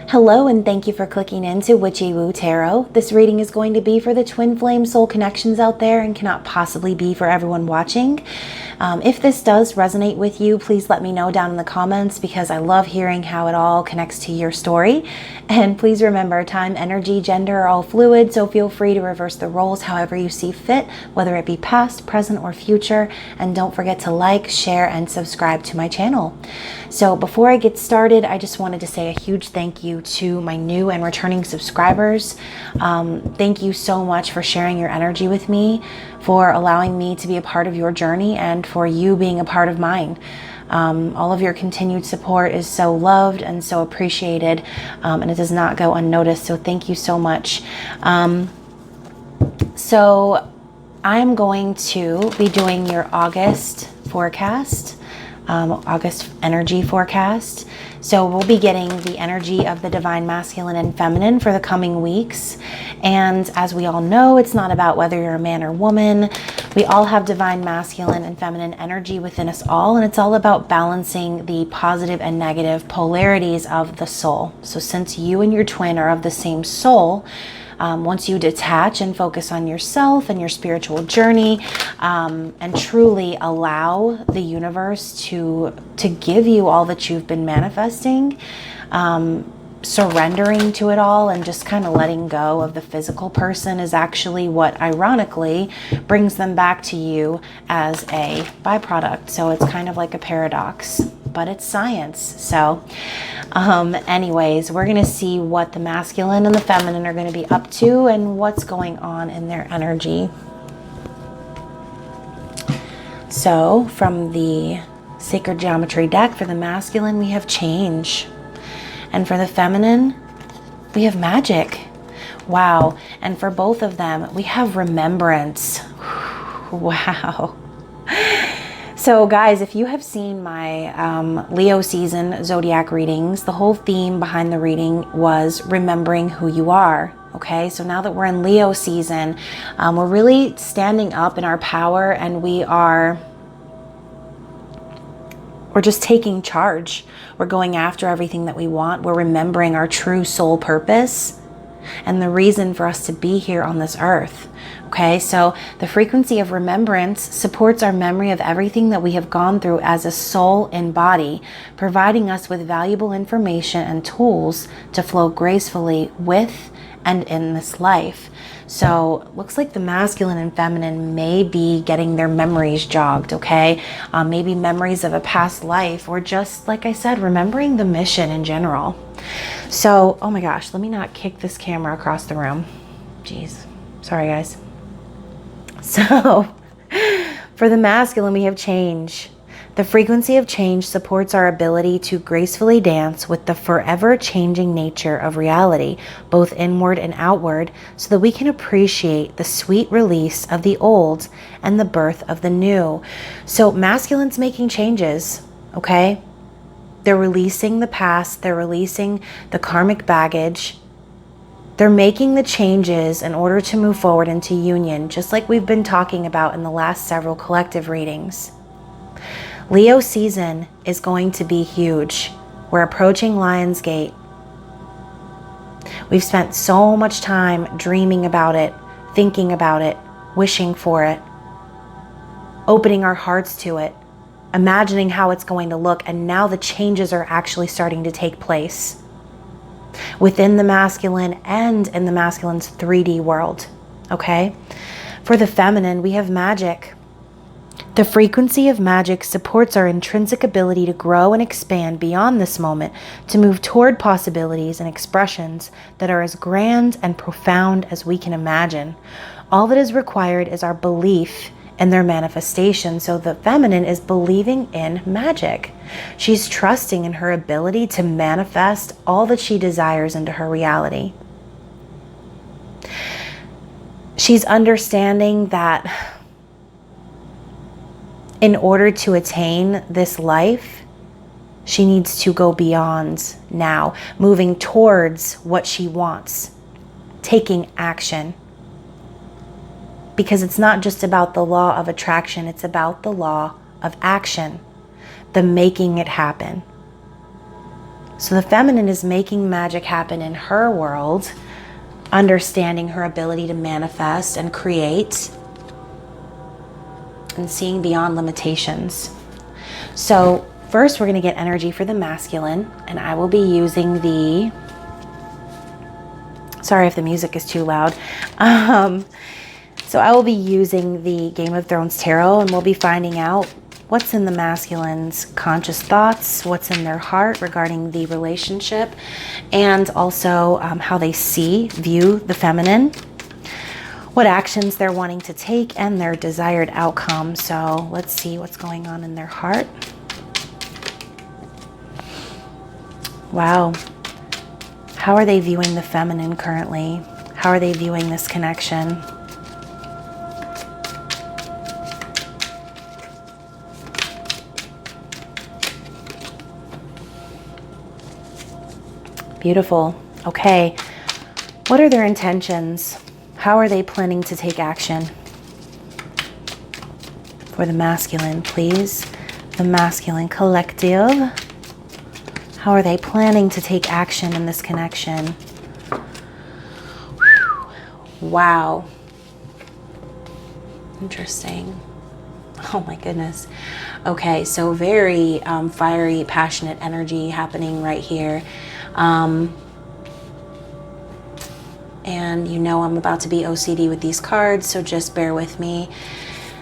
Hello, and thank you for clicking into Witchy-Woo Tarot. This reading is going to be for the twin flame soul connections out there and cannot possibly be for everyone watching. If this does resonate with you, please let me know down in the comments because I love hearing how it all connects to your story. And please remember, time, energy, gender are all fluid, so feel free to reverse the roles however you see fit, whether it be past, present, or future. And don't forget to like, share, and subscribe to my channel. So before I get started, I just wanted to say a huge thank you to my new and returning subscribers. Thank you so much for sharing your energy with me, for allowing me to be a part of your journey, and for you being a part of mine. All of your continued support is so loved and so appreciated, and it does not go unnoticed, so thank you so much. So I'm going to be doing your August forecast, August energy forecast. So we'll be getting the energy of the divine masculine and feminine for the coming weeks. And as we all know, it's not about whether you're a man or woman. We all have divine masculine and feminine energy within us all, and it's all about balancing the positive and negative polarities of the soul. So since you and your twin are of the same soul, once you detach and focus on yourself and your spiritual journey, and truly allow the universe to give you all that you've been manifesting, surrendering to it all and just kind of letting go of the physical person is actually what ironically brings them back to you as a byproduct. So it's kind of like a paradox, but it's science. So anyways, we're going to see what the masculine and the feminine are going to be up to and what's going on in their energy. So from the Sacred Geometry deck, for the masculine, we have change. And for the feminine, we have magic. Wow. And for both of them, we have remembrance. Wow. So guys, if you have seen my Leo season zodiac readings, the whole theme behind the reading was remembering who you are. Okay, so now that we're in Leo season, we're really standing up in our power, and we're just taking charge. We're going after everything that we want. We're remembering our true soul purpose and the reason for us to be here on this earth. Okay, so the frequency of remembrance supports our memory of everything that we have gone through as a soul in body, providing us with valuable information and tools to flow gracefully with and in this life. So looks like the masculine and feminine may be getting their memories jogged, okay? Maybe memories of a past life, or just, like I said, remembering the mission in general. So, oh my gosh, let me not kick this camera across the room. Jeez, sorry guys. So for the masculine, we have change. The frequency of change supports our ability to gracefully dance with the forever changing nature of reality, both inward and outward, so that we can appreciate the sweet release of the old and the birth of the new. So masculine's making changes, okay? They're releasing the past, they're releasing the karmic baggage. They're making the changes in order to move forward into union, just like we've been talking about in the last several collective readings. Leo season is going to be huge. We're approaching Lion's Gate. We've spent so much time dreaming about it, thinking about it, wishing for it, opening our hearts to it, imagining how it's going to look, and now the changes are actually starting to take place within the masculine and in the masculine's 3D world, okay? For the feminine, we have magic. The frequency of magic supports our intrinsic ability to grow and expand beyond this moment, to move toward possibilities and expressions that are as grand and profound as we can imagine. All that is required is our belief in their manifestation. So the feminine is believing in magic. She's trusting in her ability to manifest all that she desires into her reality. She's understanding that in order to attain this life, she needs to go beyond now, moving towards what she wants, taking action. Because it's not just about the law of attraction, it's about the law of action, the making it happen. So the feminine is making magic happen in her world, understanding her ability to manifest and create, and seeing beyond limitations. So first we're going to get energy for the masculine, and I will be using the, sorry if the music is too loud. So I will be using the Game of Thrones Tarot, and we'll be finding out what's in the masculine's conscious thoughts, what's in their heart regarding the relationship, and also how they view the feminine, what actions they're wanting to take, and their desired outcome. So let's see what's going on in their heart. Wow. How are they viewing the feminine currently? How are they viewing this connection? Beautiful. Okay. What are their intentions? How are they planning to take action? For the masculine, please. The masculine collective. How are they planning to take action in this connection? Wow. Interesting. Oh my goodness. Okay, so very fiery, passionate energy happening right here. And you know I'm about to be OCD with these cards, so just bear with me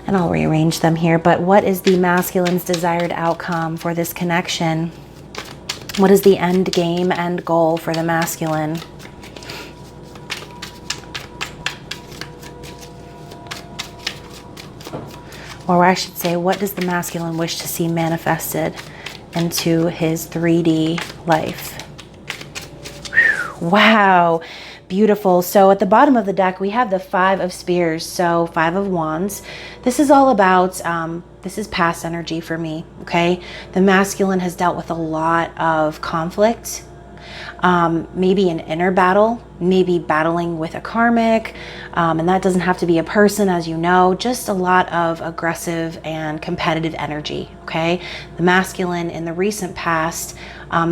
and I'll rearrange them here. But what is the masculine's desired outcome for this connection? What is the end game, end goal for the masculine? Or I should say, what does the masculine wish to see manifested into his 3D life? Wow, beautiful. So at the bottom of the deck, we have the 5 of Spears, so 5 of Wands. This is all about, this is past energy for me, okay? The masculine has dealt with a lot of conflict, maybe an inner battle, maybe battling with a karmic, and that doesn't have to be a person, as you know, just a lot of aggressive and competitive energy, okay? The masculine in the recent past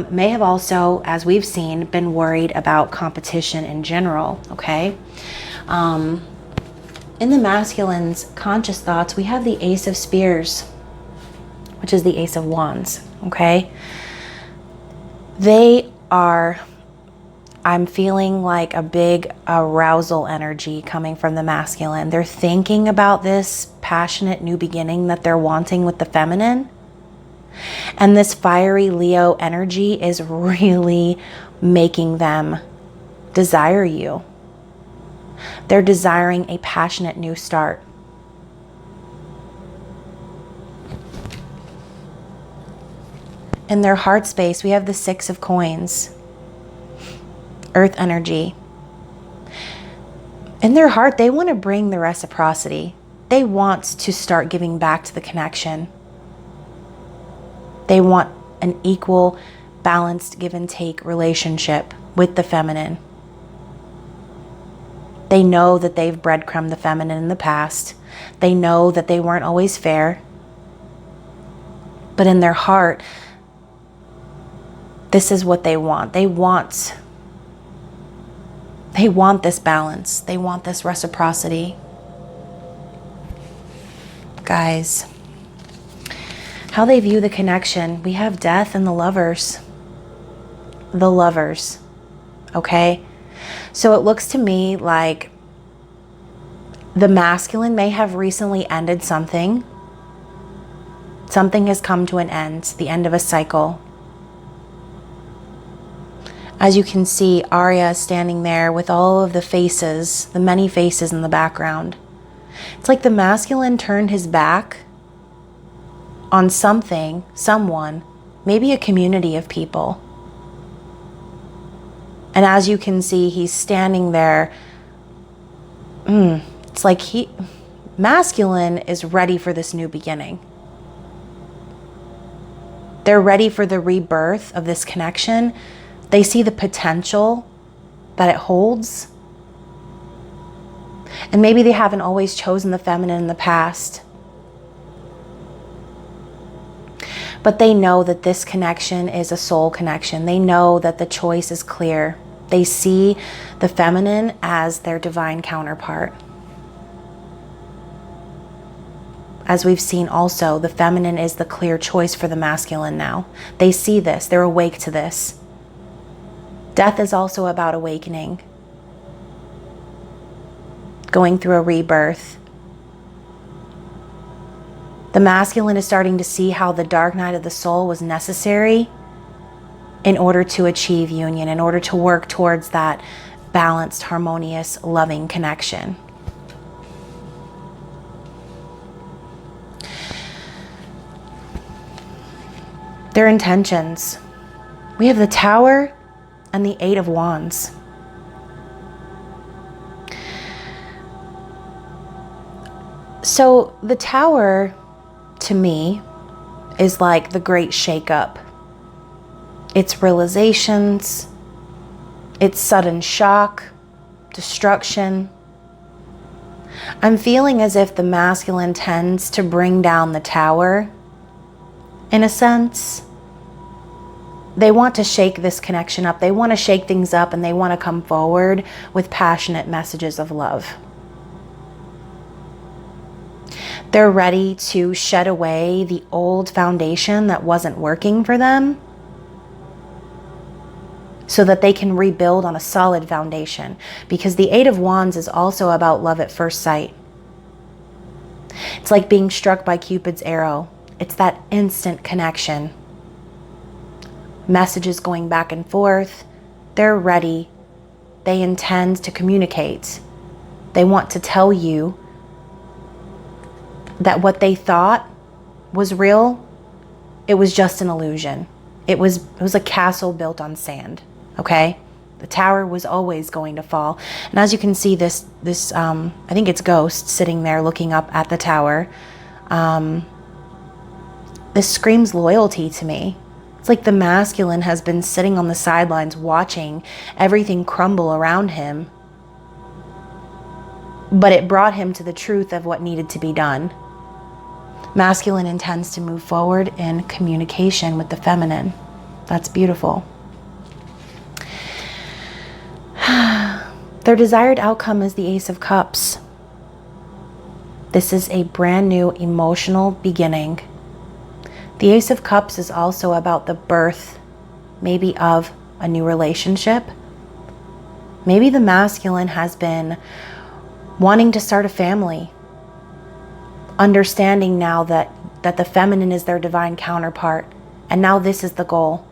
may have also, as we've seen, been worried about competition in general, okay? In the masculine's conscious thoughts, we have the Ace of Spears, which is the Ace of Wands, okay? They are, I'm feeling like a big arousal energy coming from the masculine. They're thinking about this passionate new beginning that they're wanting with the feminine. And this fiery Leo energy is really making them desire you. They're desiring a passionate new start. In their heart space, we have the 6 of Coins, Earth energy. In their heart, they want to bring the reciprocity. They want to start giving back to the connection. They want an equal, balanced give and take relationship with the feminine. They know that they've breadcrumbed the feminine in the past. They know that they weren't always fair. But in their heart, this is what they want. They want this balance. They want this reciprocity. Guys, how they view the connection. We have Death and the Lovers. The Lovers. Okay? So it looks to me like the masculine may have recently ended something. Something has come to an end, the end of a cycle. As you can see, Arya is standing there with all of the faces, the many faces in the background. It's like the masculine turned his back on something, someone, maybe a community of people. And as you can see, he's standing there. It's like masculine is ready for this new beginning. They're ready for the rebirth of this connection. They see the potential that it holds. And maybe they haven't always chosen the feminine in the past. But they know that this connection is a soul connection. They know that the choice is clear. They see the feminine as their divine counterpart. As we've seen also, the feminine is the clear choice for the masculine now. They see this. They're awake to this. Death is also about awakening. Going through a rebirth. The masculine is starting to see how the dark night of the soul was necessary in order to achieve union, in order to work towards that balanced, harmonious, loving connection. Their intentions. We have the Tower and the Eight of Wands. So the Tower, to me, is like the great shakeup. It's realizations, it's sudden shock, destruction. I'm feeling as if the masculine tends to bring down the Tower, in a sense. They want to shake this connection up. They want to shake things up, and they want to come forward with passionate messages of love. They're ready to shed away the old foundation that wasn't working for them so that they can rebuild on a solid foundation. Because the Eight of Wands is also about love at first sight. It's like being struck by Cupid's arrow. It's that instant connection. Messages going back and forth. They're ready. They intend to communicate. They want to tell you that what they thought was real, it was just an illusion. It was a castle built on sand. Okay? The tower was always going to fall. And as you can see, this I think it's Ghost sitting there looking up at the tower. This screams loyalty to me. It's like the masculine has been sitting on the sidelines watching everything crumble around him. But it brought him to the truth of what needed to be done. Masculine intends to move forward in communication with the feminine. That's beautiful. Their desired outcome is the Ace of Cups. This is a brand new emotional beginning. The Ace of Cups is also about the birth, maybe of a new relationship. Maybe the masculine has been wanting to start a family, understanding now that the feminine is their divine counterpart, and now this is the goal.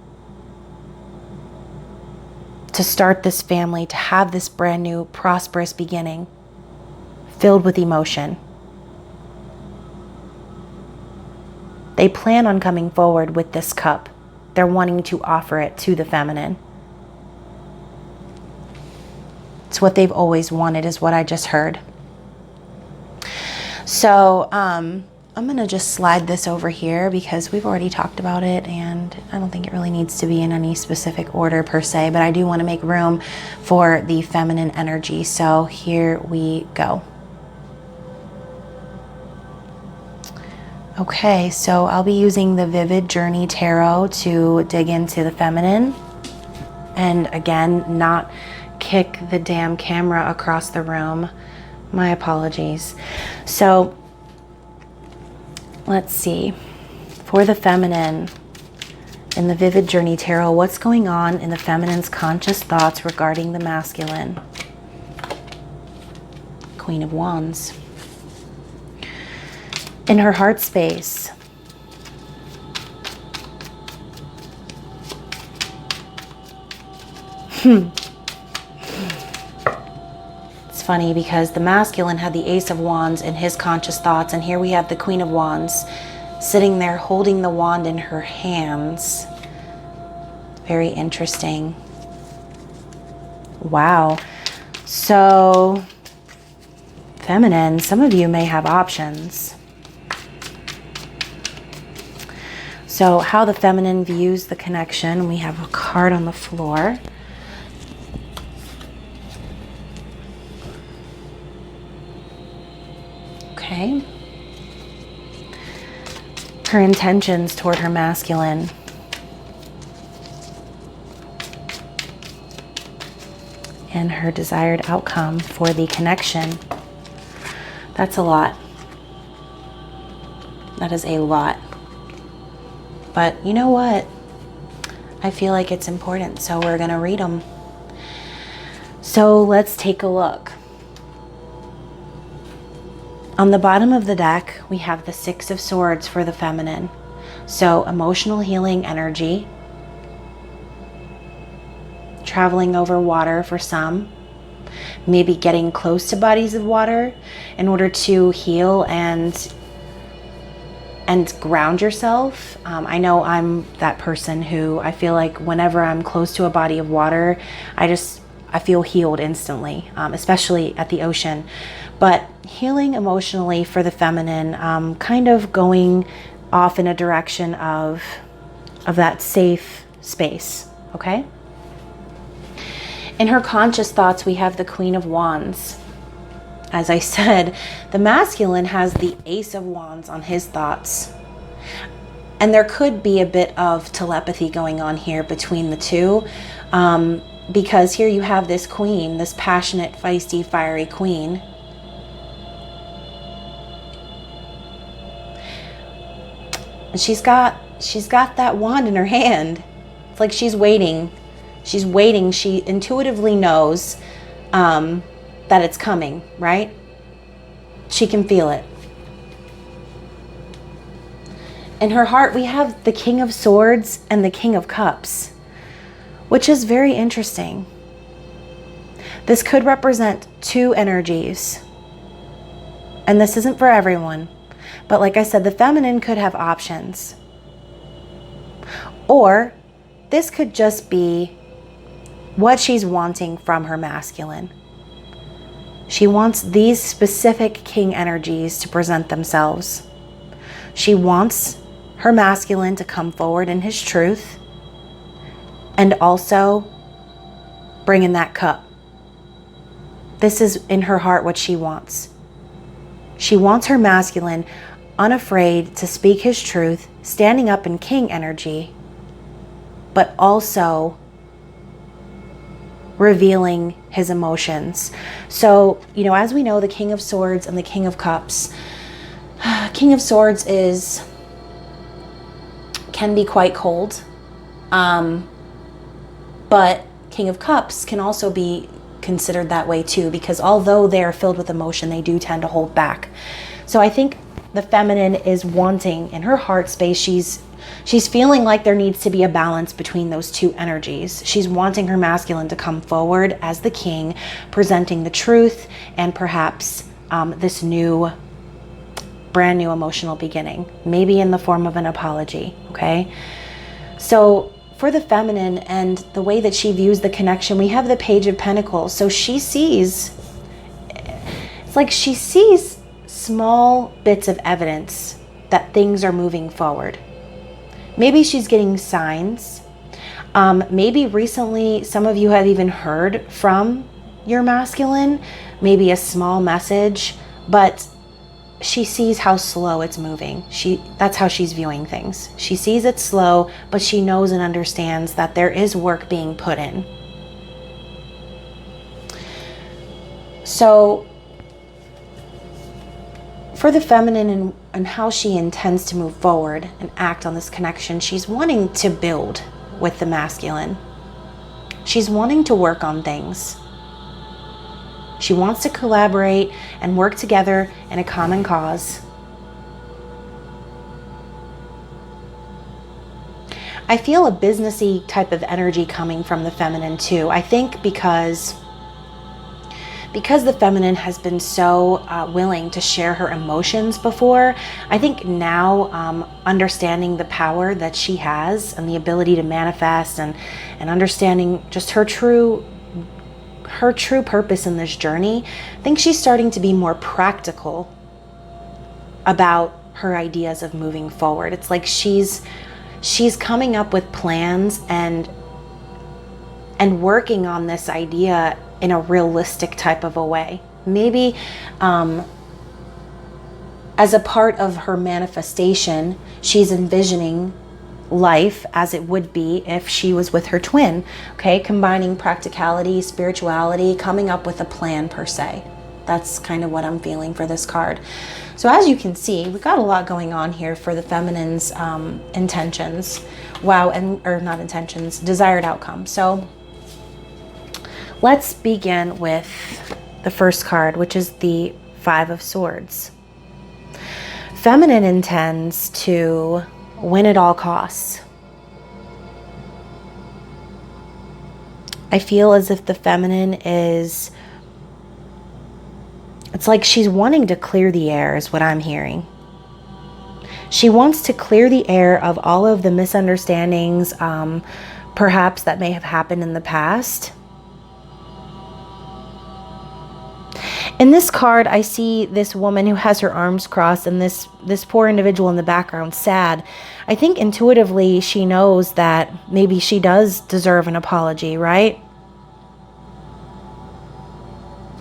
To start this family, to have this brand new, prosperous beginning, filled with emotion. They plan on coming forward with this cup. They're wanting to offer it to the feminine. It's what they've always wanted, is what I just heard. So I'm going to just slide this over here because we've already talked about it, and I don't think it really needs to be in any specific order per se, but I do want to make room for the feminine energy. So here we go. Okay, so I'll be using the Vivid Journey Tarot to dig into the feminine. And again, not kick the damn camera across the room. My apologies. So, let's see. For the feminine, in the Vivid Journey Tarot, what's going on in the feminine's conscious thoughts regarding the masculine? Queen of Wands. In her heart space, it's funny because the masculine had the Ace of Wands in his conscious thoughts, and here we have the Queen of Wands sitting there holding the wand in her hands. Very interesting. Wow. So, feminine, some of you may have options. So how the feminine views the connection. We have a card on the floor. Okay. her intentions toward her masculine. And her desired outcome for the connection. That's a lot. That is a lot. But you know what? I feel like it's important, so we're going to read them. So let's take a look. On the bottom of the deck, we have the Six of Swords for the feminine. So emotional healing energy. Traveling over water for some. Maybe getting close to bodies of water in order to heal and ground yourself. I know I'm that person who I feel like whenever I'm close to a body of water, I feel healed instantly, especially at the ocean. But healing emotionally for the feminine, kind of going off in a direction of that safe space, okay? In her conscious thoughts, we have the Queen of Wands. As I said, the masculine has the Ace of Wands on his thoughts. And there could be a bit of telepathy going on here between the two. Because here you have this queen, this passionate, feisty, fiery queen. And she's got that wand in her hand. It's like she's waiting. She's waiting. She intuitively knows that it's coming, right? She can feel it. In her heart, we have the King of Swords and the King of Cups, which is very interesting. This could represent two energies. And this isn't for everyone. But like I said, the feminine could have options. Or this could just be what she's wanting from her masculine. She wants these specific king energies to present themselves. She wants her masculine to come forward in his truth and also bring in that cup. This is in her heart what she wants. She wants her masculine unafraid to speak his truth, standing up in king energy, but also revealing his emotions. So, as we know, the King of Swords and the King of Cups. King of Swords can be quite cold. But King of Cups can also be considered that way too, because although they are filled with emotion, they do tend to hold back. So I think the feminine is wanting, in her heart space, she's feeling like there needs to be a balance between those two energies. She's wanting her masculine to come forward as the king, presenting the truth and perhaps this brand new emotional beginning, maybe in the form of an apology, okay? So for the feminine and the way that she views the connection, we have the Page of Pentacles. So it's like she sees small bits of evidence that things are moving forward. Maybe she's getting signs. Maybe recently some of you have even heard from your masculine, maybe a small message, but she sees how slow it's moving. That's how she's viewing things. She sees it slow, but she knows and understands that there is work being put in. So for the feminine and how she intends to move forward and act on this connection, she's wanting to build with the masculine. She's wanting to work on things. She wants to collaborate and work together in a common cause. I feel a businessy type of energy coming from the feminine too. I think because the feminine has been so willing to share her emotions before, I think now understanding the power that she has and the ability to manifest and understanding just her true purpose in this journey, I think she's starting to be more practical about her ideas of moving forward. It's like she's coming up with plans and working on this idea in a realistic type of a way. Maybe as a part of her manifestation, she's envisioning life as it would be if she was with her twin, okay? Combining practicality, spirituality, coming up with a plan per se. That's kind of what I'm feeling for this card. So as you can see, we've got a lot going on here for the feminine's intentions. Wow, or not intentions, desired outcome. So let's begin with the first card, which is the Five of Swords. Feminine intends to win at all costs. I feel as if the feminine is, it's like she's wanting to clear the air is what I'm hearing. She wants to clear the air of all of the misunderstandings, perhaps that may have happened in the past. In this card, I see this woman who has her arms crossed and this poor individual in the background sad. I think intuitively she knows that maybe she does deserve an apology, right?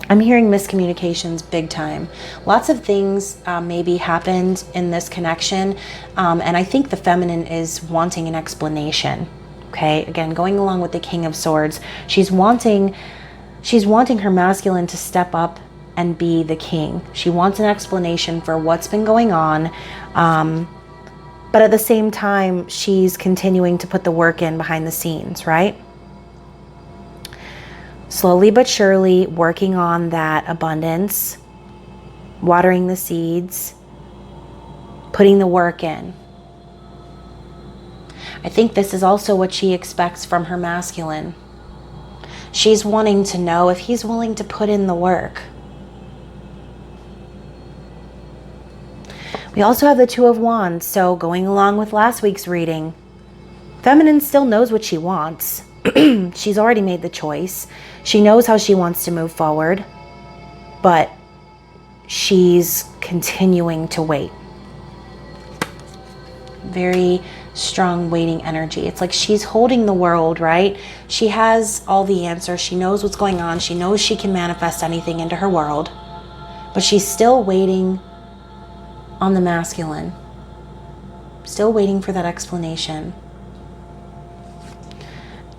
I'm hearing miscommunications big time. Lots of things maybe happened in this connection, and I think the feminine is wanting an explanation. Okay, again, going along with the King of Swords, she's wanting her masculine to step up and be the king. She wants an explanation for what's been going on, but at the same time, she's continuing to put the work in behind the scenes, right? Slowly but surely working on that abundance, watering the seeds, putting the work in. I think this is also what she expects from her masculine. She's wanting to know if he's willing to put in the work. We also have the Two of Wands, so going along with last week's reading, feminine still knows what she wants. She's already made the choice. She knows how she wants to move forward, but she's continuing to wait. Very strong waiting energy. It's like she's holding the world, right? She has all the answers. She knows what's going on. She knows she can manifest anything into her world, but she's still waiting on the masculine. Still waiting for that explanation.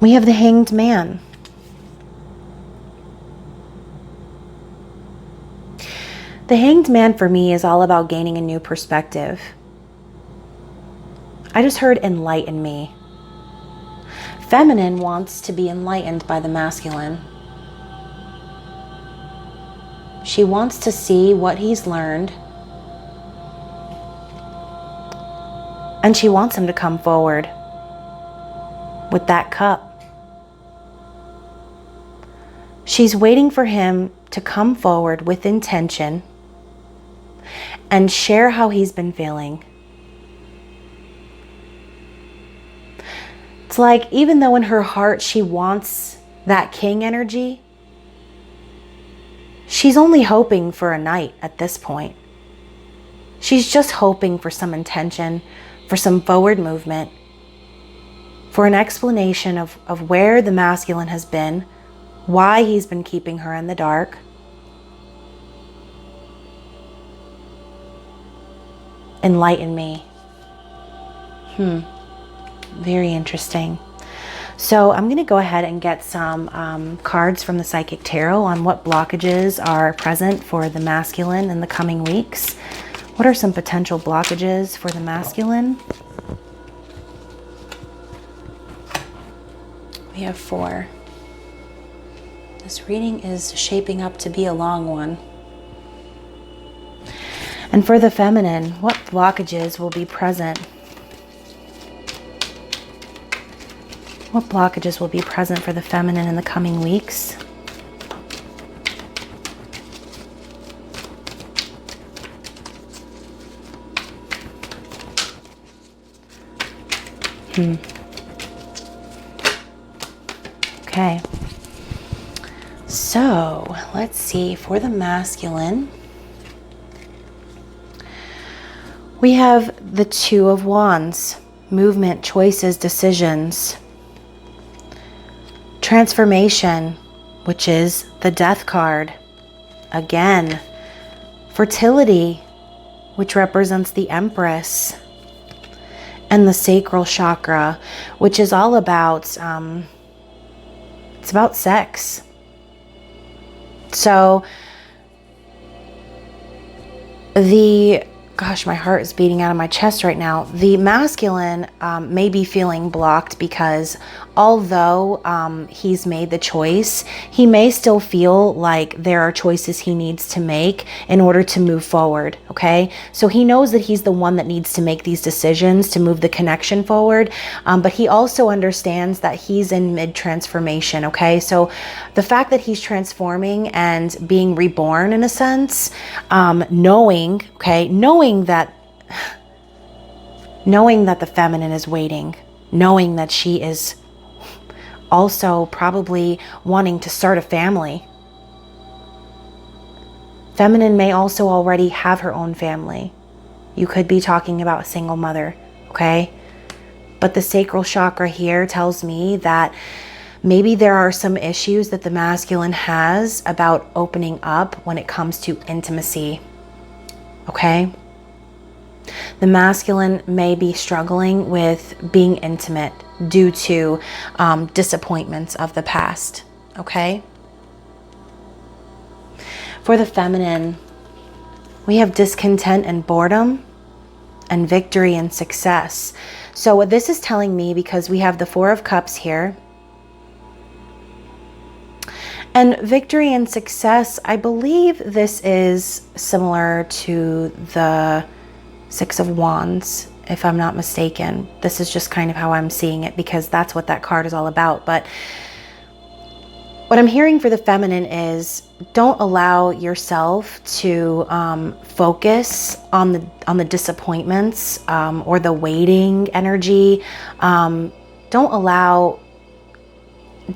We have the Hanged Man. The Hanged Man for me is all about gaining a new perspective. I just heard enlighten me. Feminine wants to be enlightened by the masculine. She wants to see what he's learned, and she wants him to come forward with that cup. She's waiting for him to come forward with intention and share how he's been feeling. It's like, even though in her heart she wants that king energy, she's only hoping for a knight at this point. She's just hoping for some intention, for some forward movement, for an explanation of where the masculine has been, why he's been keeping her in the dark. Enlighten me. Very interesting. So I'm going to go ahead and get some cards from the Psychic Tarot on what blockages are present for the masculine in the coming weeks. What are some potential blockages for the masculine? We have 4. This reading is shaping up to be a long one. And for the feminine, what blockages will be present? What blockages will be present for the feminine in the coming weeks? Okay. So, let's see. For the masculine, we have the Two of Wands. Movement, choices, decisions. Transformation, which is the Death card. Again, fertility, which represents the Empress, and the sacral chakra, which is all about, it's about sex. So gosh, my heart is beating out of my chest right now. The masculine may be feeling blocked because although he's made the choice, he may still feel like there are choices he needs to make in order to move forward, okay? So he knows that he's the one that needs to make these decisions to move the connection forward, but he also understands that he's in mid-transformation, okay? So the fact that he's transforming and being reborn in a sense, knowing that the feminine is waiting, knowing that she is also probably wanting to start a family. Feminine may also already have her own family. You could be talking about a single mother, okay? But the sacral chakra here tells me that maybe there are some issues that the masculine has about opening up when it comes to intimacy, okay? The masculine may be struggling with being intimate due to disappointments of the past, okay? For the feminine, we have discontent and boredom, and victory and success. So what this is telling me, because we have the Four of Cups here, and victory and success, I believe this is similar to the Six of Wands, if I'm not mistaken. This is just kind of how I'm seeing it, because that's what that card is all about. But what I'm hearing for the feminine is, don't allow yourself to focus on the disappointments or the waiting energy. Don't allow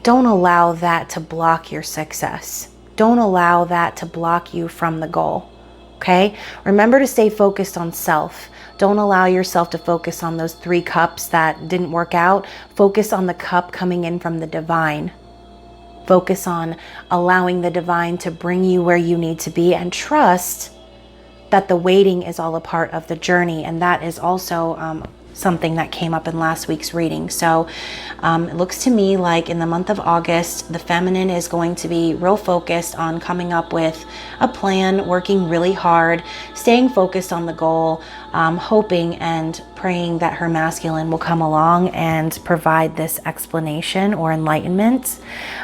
that to block your success. Don't allow that to block you from the goal. Okay? Remember to stay focused on self. Don't allow yourself to focus on those 3 cups that didn't work out. Focus on the cup coming in from the divine. Focus on allowing the divine to bring you where you need to be, and trust that the waiting is all a part of the journey. And that is also something that came up in last week's reading. So it looks to me like in the month of August, the feminine is going to be real focused on coming up with a plan, working really hard, staying focused on the goal, hoping and praying that her masculine will come along and provide this explanation or enlightenment.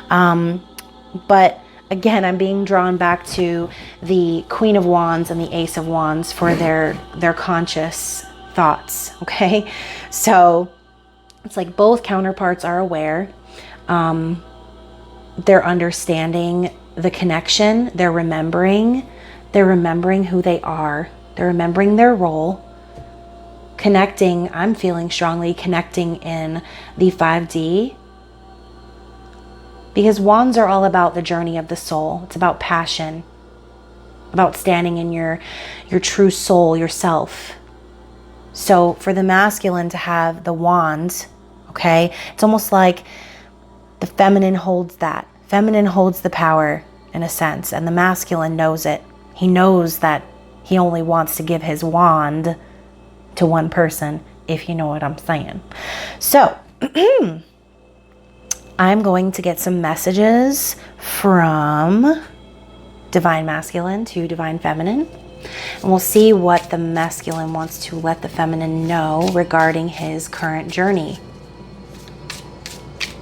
But again, I'm being drawn back to the Queen of Wands and the Ace of Wands for their conscious thoughts, okay? So it's like both counterparts are aware. They're understanding the connection. They're remembering who they are. They're remembering their role. Connecting, I'm feeling strongly connecting in the 5D. Because wands are all about the journey of the soul. It's about passion, about standing in your true soul, yourself. So for the masculine to have the wand, okay, it's almost like the feminine holds that. Feminine holds the power in a sense, and the masculine knows it. He knows that he only wants to give his wand to one person, if you know what I'm saying. So I'm going to get some messages from Divine Masculine to Divine Feminine. And we'll see what the masculine wants to let the feminine know regarding his current journey.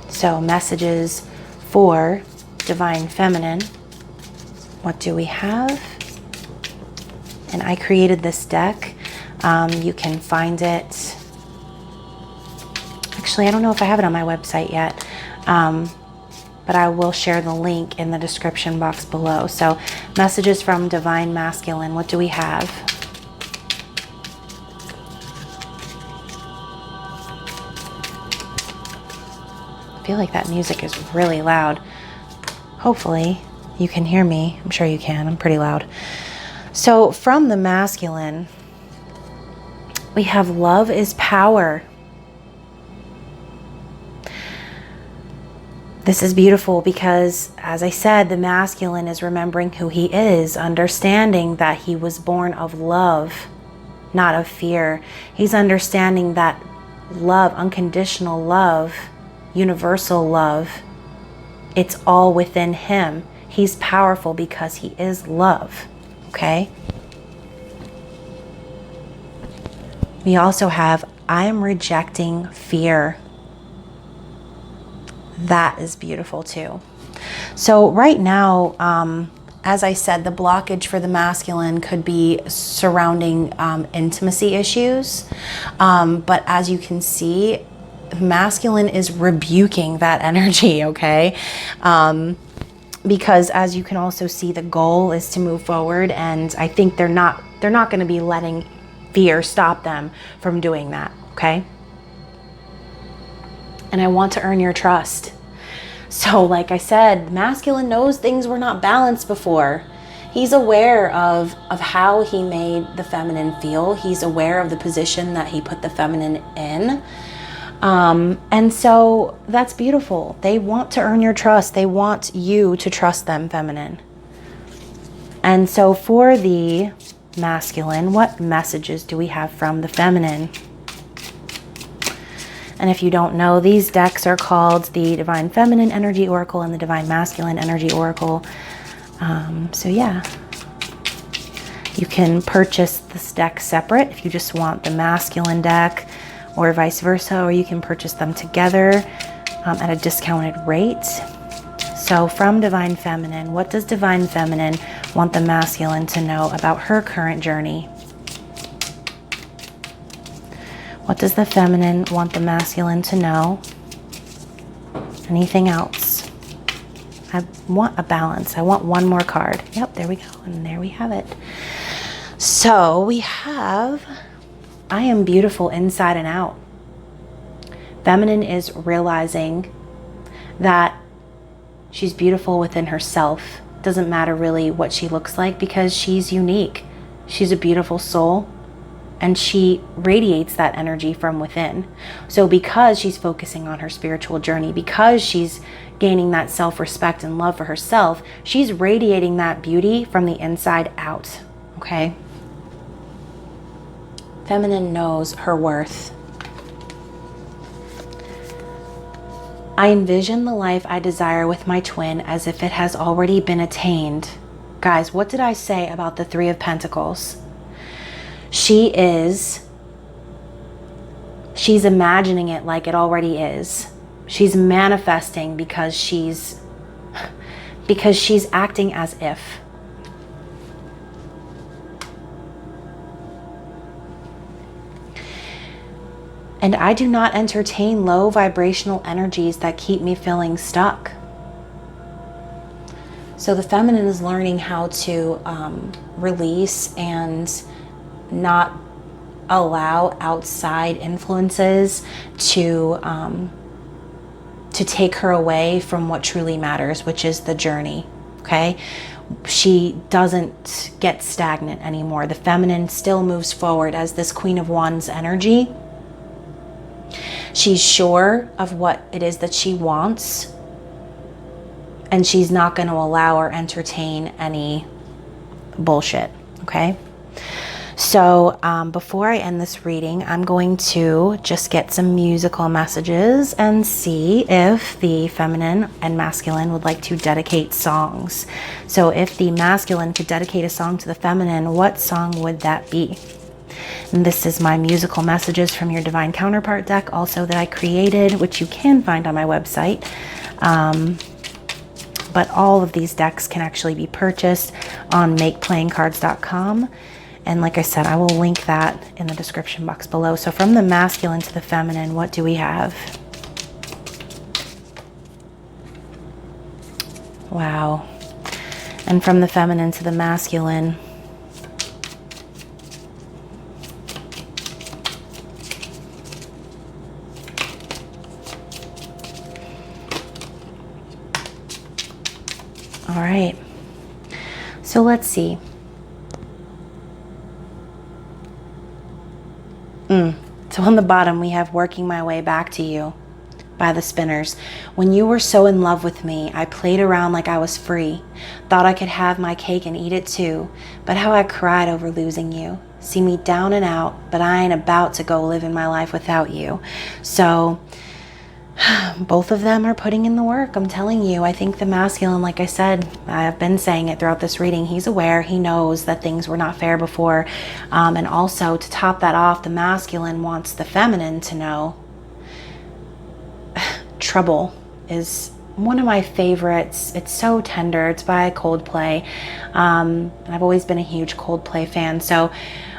So messages for Divine Feminine. What do we have? And I created this deck. You can find it. Actually, I don't know if I have it on my website yet. But I will share the link in the description box below. So messages from Divine Masculine. What do we have? I feel like that music is really loud. Hopefully you can hear me. I'm sure you can. I'm pretty loud. So from the masculine, we have love is power. This is beautiful because, as I said, the masculine is remembering who he is, understanding that he was born of love, not of fear. He's understanding that love, unconditional love, universal love, it's all within him. He's powerful because he is love, okay? We also have, I am rejecting fear. That is beautiful too. So right now, as I said, the blockage for the masculine could be surrounding intimacy issues. But as you can see, masculine is rebuking that energy, okay? Because as you can also see, the goal is to move forward, and I think they're not going to be letting fear stop them from doing that, okay? And I want to earn your trust. So like I said, masculine knows things were not balanced before. He's aware of how he made the feminine feel. He's aware of the position that he put the feminine in. And so that's beautiful. They want to earn your trust. They want you to trust them, feminine. And so for the masculine, what messages do we have from the feminine? And if you don't know, these decks are called the Divine Feminine Energy Oracle and the Divine Masculine Energy Oracle. So yeah, you can purchase this deck separate if you just want the masculine deck, or vice versa, or you can purchase them together at a discounted rate. So from Divine Feminine, what does Divine Feminine want the masculine to know about her current journey? What does the feminine want the masculine to know? Anything else? I want a balance. I want one more card. Yep, there we go. And there we have it. So we have, I am beautiful inside and out. Feminine is realizing that she's beautiful within herself. Doesn't matter really what she looks like because she's unique. She's a beautiful soul. And she radiates that energy from within. So because she's focusing on her spiritual journey, because she's gaining that self-respect and love for herself, she's radiating that beauty from the inside out, okay? Feminine knows her worth. I envision the life I desire with my twin as if it has already been attained. Guys, what did I say about the Three of Pentacles? She's imagining it like it already is. She's manifesting because she's acting as if. And I do not entertain low vibrational energies that keep me feeling stuck. So the feminine is learning how to release and not allow outside influences to take her away from what truly matters, which is the journey, okay? She doesn't get stagnant anymore. The feminine still moves forward as this Queen of Wands energy. She's sure of what it is that she wants, and she's not going to allow or entertain any bullshit, okay? So before I end this reading, I'm going to just get some musical messages and see if the feminine and masculine would like to dedicate songs. So if the masculine could dedicate a song to the feminine, what song would that be? And this is my musical messages from your Divine Counterpart deck also that I created, which you can find on my website. But all of these decks can actually be purchased on makeplayingcards.com. And like I said, I will link that in the description box below. So from the masculine to the feminine, what do we have? Wow. And from the feminine to the masculine. All right. So let's see. So on the bottom, we have Working My Way Back to You by the Spinners. When you were so in love with me, I played around like I was free. Thought I could have my cake and eat it too. But how I cried over losing you. see me down and out, but I ain't about to go live in my life without you. So both of them are putting in the work. I'm telling you, I think the masculine, like I said, I've been saying it throughout this reading, he's aware, he knows that things were not fair before. And also, to top that off, the masculine wants the feminine to know Trouble is one of my favorites. It's so tender. It's by Coldplay. And I've always been a huge Coldplay fan. So,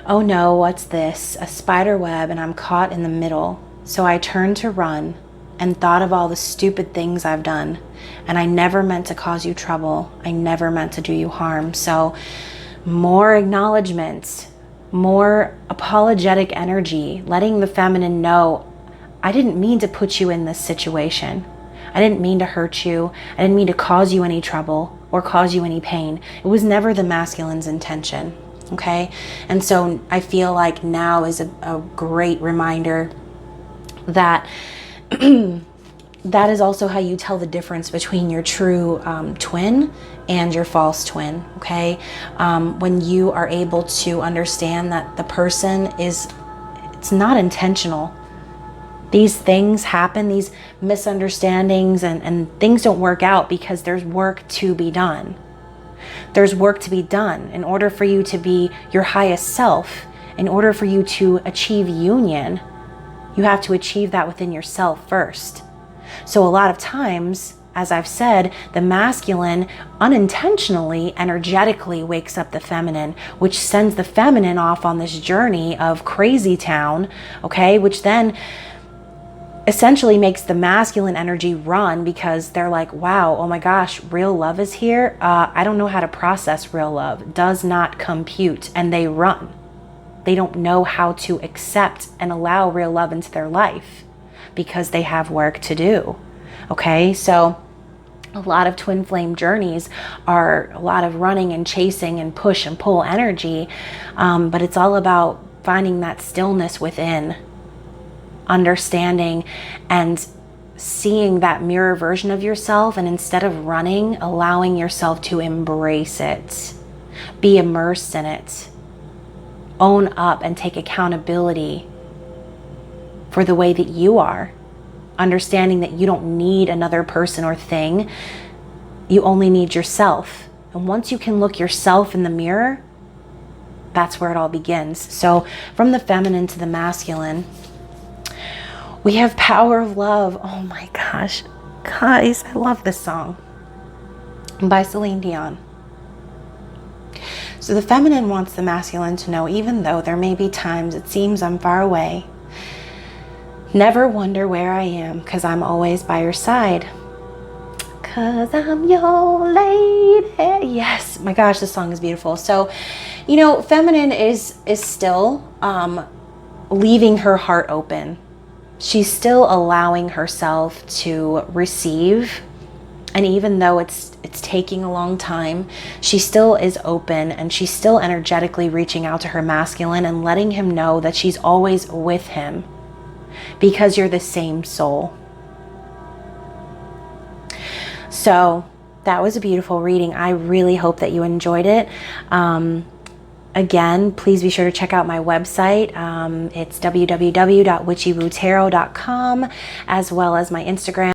oh no, what's this? A spider web, and I'm caught in the middle. So I turned to run and thought of all the stupid things I've done. And I never meant to cause you trouble. I never meant to do you harm. So more acknowledgement, more apologetic energy, letting the feminine know, I didn't mean to put you in this situation. I didn't mean to hurt you. I didn't mean to cause you any trouble or cause you any pain. It was never the masculine's intention. Okay? And so I feel like now is a great reminder that that is also how you tell the difference between your true twin and your false twin. Okay? When you are able to understand that the person it's not intentional. These things happen, these misunderstandings, and things don't work out because there's work to be done. There's work to be done in order for you to be your highest self. In order for you to achieve union, you have to achieve that within yourself first. So a lot of times, as I've said, the masculine unintentionally, energetically wakes up the feminine, which sends the feminine off on this journey of crazy town, okay, which then essentially makes the masculine energy run because they're like, wow, oh my gosh, real love is here. I don't know how to process real love. Does not compute. And they run. They don't know how to accept and allow real love into their life because they have work to do. Okay, so a lot of twin flame journeys are a lot of running and chasing and push and pull energy, but it's all about finding that stillness within, understanding and seeing that mirror version of yourself, and instead of running, allowing yourself to embrace it, be immersed in it, own up and take accountability for the way that you are, understanding that you don't need another person or thing, you only need yourself. And once you can look yourself in the mirror, that's where it all begins. So from the feminine to the masculine, we have Power of Love. Oh my gosh. Guys, I love this song by Celine Dion. So the feminine wants the masculine to know, even though there may be times it seems I'm far away, never wonder where I am, because I'm always by your side. Because I'm your lady. Yes. My gosh, this song is beautiful. So, you know, feminine is still leaving her heart open. She's still allowing herself to receive. And even though it's taking a long time, she still is open, and she's still energetically reaching out to her masculine and letting him know that she's always with him because you're the same soul. So that was a beautiful reading. I really hope that you enjoyed it. Again, please be sure to check out my website. It's www.witchywootarot.com, as well as my Instagram.